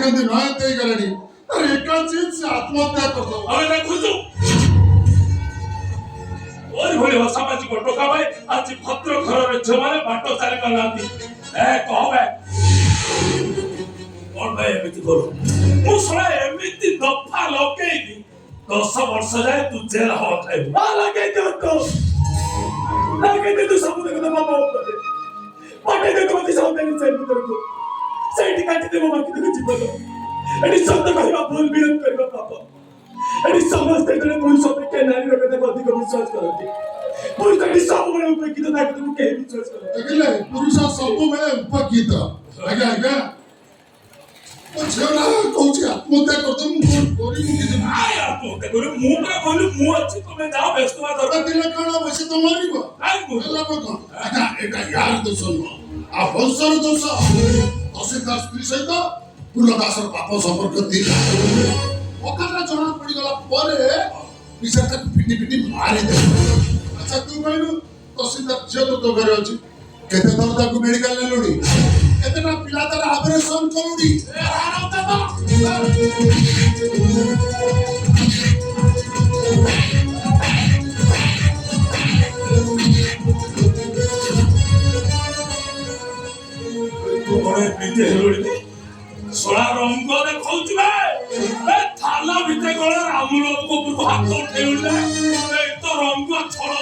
ଆଜିକାଲି ନୟନ୍ତ ହେଇଗଲାଣି ତାର ଏକା ଚିନ୍ସ ଆତ୍ମହତ୍ୟା କରିଦବ ଆମେ ତାକୁ ଖୋଜୁ ওই ভଳି অসামাজিক ଟୋକା ଭାଇ ଆଜି ଭଦ୍ର ଘରର ଝିଅମାନେ ବାଟ ଚାଲି ପାରୁନାହାନ୍ତି କହବେ କଣ ଭାଇ ଏମିତି କରୁ ମୁଁ ଶୁଣା ଏମିତି ଦଫା ଲଗେଇବି 10 ବର୍ଷ ଯାଏ ତୁ ଜେଲ ହବ ଖାଇବୁ ଲଗେଇ ଦିଅନ୍ତୁ ସବୁ ଦେଖ ବାବା ଉପରେ ପଠେଇ ଦେବ ମତେ ସନ୍ତାନ ଭିତରକୁ ସେଇଠି କାଟିଦେବ ବାକି ତକ ଜୀବନ ଏଠି ସତ କହିବା ଭୁଲ ବିରୋଧ କରିବା ପାପ ଏଠି ସମସ୍ତେ ଜଣେ ପୁରୁଷ ଅପେକ୍ଷା ନାରୀର କଥାକୁ ଅଧିକ ବିଶ୍ୱାସ କରନ୍ତି ପୁରୁଷ ଏଠି ସବୁବେଳେ ଉପେକ୍ଷିତ ତାକୁ ତୁ କେହି ବିଶ୍ୱାସ କରନ୍ତି ଦେଖିଲେ ପୁରୁଷ ସବୁବେଳେ ଉପେକ୍ଷିତ ଆଜ୍ଞା ଆଜ୍ଞା ଝିଅଟା କହୁଛି ଆତ୍ମହତ୍ୟା କରିଦେବୁ ମୁଁ କଣ କରିବି କିଛି ଆତ୍ମହତ୍ୟା କରିବୁ ମୁଁ ପରା କହିଲି ମୁଁ ଅଛି ତମେ ଯାଅ ବ୍ୟସ୍ତ ହବା ଦରକାର ଦିନେ କଣ ହବ ସେ ତ ମରିବ ହେଲା କଣ ଆଜ୍ଞା ଏଟା ୟାର ଦୋଷ ନୁହଁ ଆଉ ବଂଶର ଦୋଷ ତହସିଲଦାର ସ୍ତ୍ରୀ ସହିତ ପୁଲଦାସର ପାପ ସମ୍ପର୍କ ଥିଲା ଅକାଟା ଜଣା ପଡିଗଲା ପରେ ବିଚାର ତାକୁ ପିଟି ପିଟି ମାରିଦେବ ଆଚ୍ଛା ତୁ କହିଲୁ ତହସିଲଦାର ଝିଅ ତ ତୋ ଘରେ ଅଛି କେତେ ଥର ତାକୁ ମେଡିକାଲ ନେଲୁଣି କେତେଟା ପିଲା ତାର ଅପରେସନ କଲୁଣି सोळा रंग देखौची बे थाला भिते गळे रामुल को हाथ उठेउले ए तो रंग छळ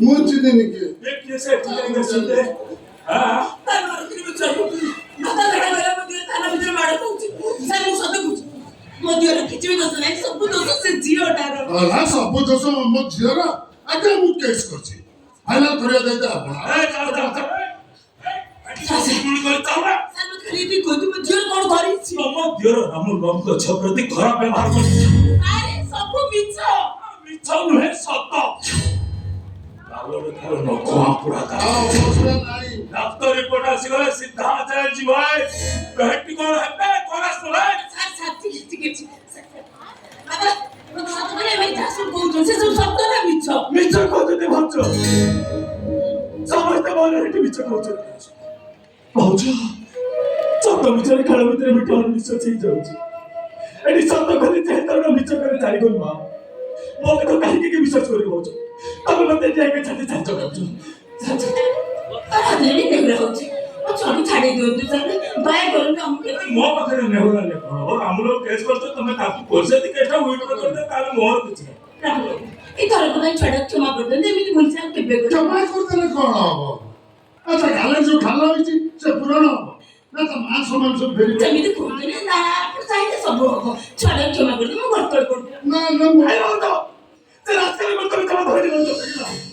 मुझे देने के देखिए से ठीक है सुनते हां तार मारती में चल माता लगा गया मुझे थाना भीतर मार दूंगी सर मु सद कुछ मोदियर किछ भी दोष नहीं सब दोष से जियोटार अला सब दोष मो झियरा आगे मु केस करछि फाइनल करिया देता आपण ए जाओ जाओ सर मत खाली भी कोई तुम जियो कोन करी छी तम दियर रामुल बाबू को छ प्रति खराब व्यवहार कर अरे सब मिछ नुहे सत डाक्तर रिपोर्ट आसीगले सीधा जाय जी भाई पेटी कोन हेबे कोरास बोले सर सर ठीक बाबा मत बोले भाई जासु कहू से सब शब्द ना मिछ मिछ कहते भन्छ समस्त बोले हेटी मिछ कहछ पहुँच सत मिछरे खेल भितर मिठ निश्चय चेक जाउची एटी सत खली चेतर मिछ करे जारी कोन मा मो तो काहे के विश्वास करि पहुँच तब मते जाके छाती छाछ करछु अरे नहीं रहउची ओ छोटी छाड़ी दियो तू सर बाय करू हम के मो पाखरे नेहला ले और हम लोग केस करतो तमे ताकू पैसा दि केटा विड्रॉ कर दे ताले मोर किछ ए थोड़ा तो भाई छड़ा क्षमा कर दे एमिति भूल से केबे कर क्षमा कर देले कोन हबो अच्छा गाले जो खाला होइछि से पुराण हबो ना त मान सम्मान सब फेरि एमिति कहते ना चाहिए सब हो छड़ा क्षमा कर दे मु गड़बड़ कर ना ना आयो तो ते रास्ते में तो कम धरि लो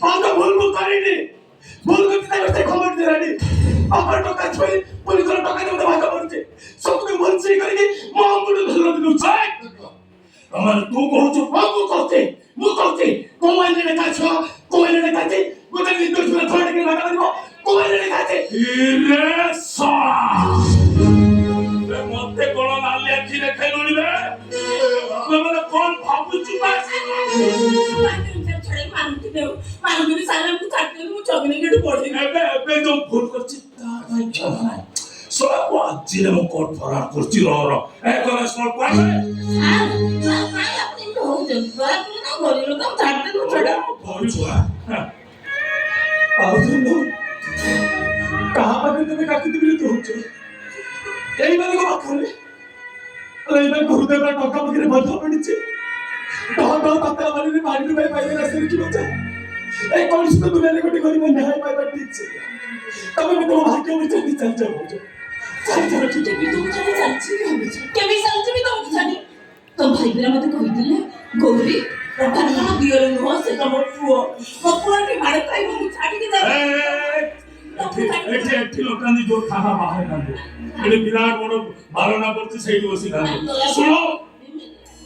आ तो भूल करिनी भूल को किता से खबर दे रानी अपन टका छोई पुलिस को टका दे भाग पड़ते सब के मन से करके मां मुंड धर दु छाय हमर तू कहू छु मु कहते कोमाइले ने काछो कोमाइले ने काछे गोटे निदर छुरा थोड़े के लगा दिबो कोमाइले ने काछे रे साला रे मते कोन लाली आखी रे खेलुनी बे मतलब कौन भाबु छु बास छड़े मानती दे मानती सारा को काटते मु चगने के पड़े एबे जो भूल करछि ता नहीं क्षमा नहीं सोला को जिले मो कोट फरार करछि रो ए कोन स्मॉल क्वाट हां भाई अपने तो हो जब बड़ा ना बोली लो तुम काटते तो छड़ा बोल छुआ आउ नो कहां पर तुम काटते बिले तो हो एई बारे को बात करे अरे इधर गुरुदेव का टका बकरे बंधा पड़ी तो तत्ता मारी पानी में पाइले रास्ते की बचा ए कौन सी तो दुनिया ने कोटी गरीब न्याय पाइबा ठीक छे तबे मैं तो भाग्य में चली चल जा बोझो चल ठीक है तुम चले चलची केबे चलची भी तुम छाडी तो भाई बेरा मते कहि दिले गौरी रखा ना दियो नो से तम पुओ पुओ के मारे काई मु छाडी के जा एठी लोकांनी जो थाहा बाहर कांदे एडी विराट बड़ बालना करछि सेठी बसी कांदे सुनो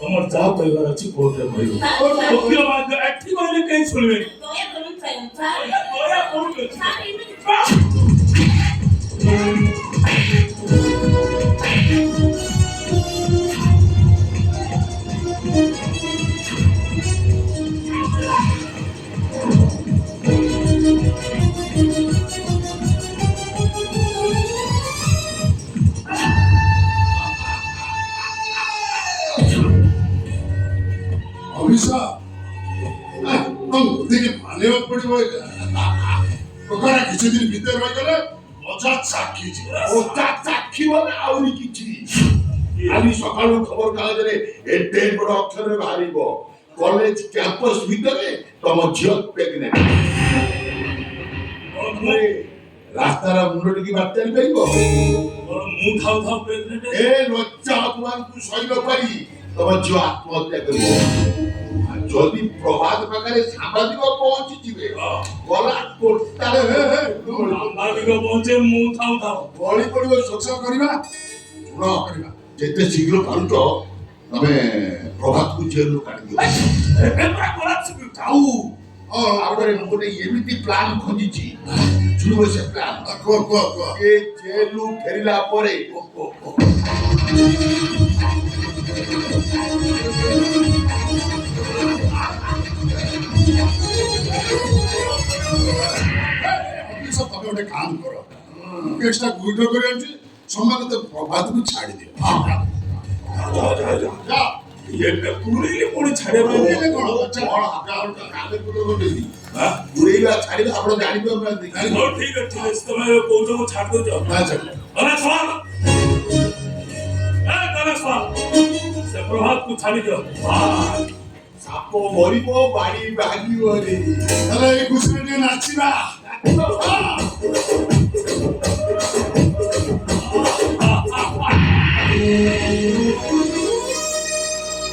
हमर जा कहबार अछि कोर्ट रे कहबो वकील बात एठी कहले कहीं सुनबे 살 너야 모르는 거지. 살 있는 어미사, 넌 되게 많이 엇버리 보이가. 그거랑 기체들이 밑에 보이거든. 어자 짝기지. 짝짝키와 아우리 기치. 아니 ସକାଳୁ ଖବର କାଗଜରେ ଏତେ ବଡ଼ ଅକ୍ଷରରେ ବାହାରିବ କଲେଜ କ୍ୟାମ୍ପସ ଭିତରେ ତମ ଝିଅ ପ୍ରେଗନେଣ୍ଟ। ରାସ୍ତାର ମୁଣ୍ଡ ଟିକେ ବାଟ ଚାଲିପାରିବ? ମୁଁ ଥାଉ ଥାଉ ପ୍ରେଗନେଣ୍ଟ ଏ ଲଜ୍ଜା ଅପମାନକୁ ସହି ନ ପାରି ତମ ଝିଅ ଆତ୍ମହତ୍ୟା କରିବ। ଆଉ ଯଦି ପ୍ରଭାତ ପାଖରେ ସାମ୍ବାଦିକ ପହଞ୍ଚିଯିବେ ଗଲା ଟୋଟାଲ ସାମ୍ବାଦିକ ପହଞ୍ଚେ ମୁଁ ଥାଉ ଥାଉ ବଳି ପଡ଼ିବ ଶୋଷ କରିବା। ଶୁଣ କରିବା। ଯେତେ ଶୀଘ୍ର ପାରୁଛ ତମେ ପ୍ରଭାତକୁ ଜେଲରୁ କାଢିଦିଅ। ଏବେ ପୁରା କଳାପସିବୁ ଆଉ ଆଗରେ ମୁଁ ଗୋଟେ ଏମିତି ପ୍ଲାନ୍ ଖୋଜିଛି। ଶୁଣିବ ସେ ପ୍ଲାନ୍। କୁହ କୁହ କୁହ। ଏ ଜେଲରୁ ଫେରିଲା ପରେ ଅଫିସର ତମେ ଗୋଟେ କାମ କର। କେସଟା ଗୁଇଠ କରି ଆଣିଛି ସମାନ ତ ପ୍ରଭାତକୁ ଛାଡ଼ି ଦିଅ। ଯା। ଏବେ ପୁରେଇଲେ ପୁଣି ଛାଡ଼ିବା ପାଇଁ କହିଲେ କଣ? ଉଡେଇବା ଛାଡିବା ଆପଣ ଜାଣିପାରୁନାହାନ୍ତି। ହଉ ଠିକ ଅଛି ତମେ କହୁଛ ମୁଁ ଛାଡ଼ି ଦଉଛ ତମେ ଶୁଣ ତମେ ଶୁଣ ସେ ପ୍ରଭାତକୁ ଛାଡ଼ି ଦିଅ ସାପ ମରିବ ବାଡି ଭାଙ୍ଗିବନି। ତାହେଲେ ଏଇ ଖୁସିରେ ଟିକେ ନାଚିବା। ହଁ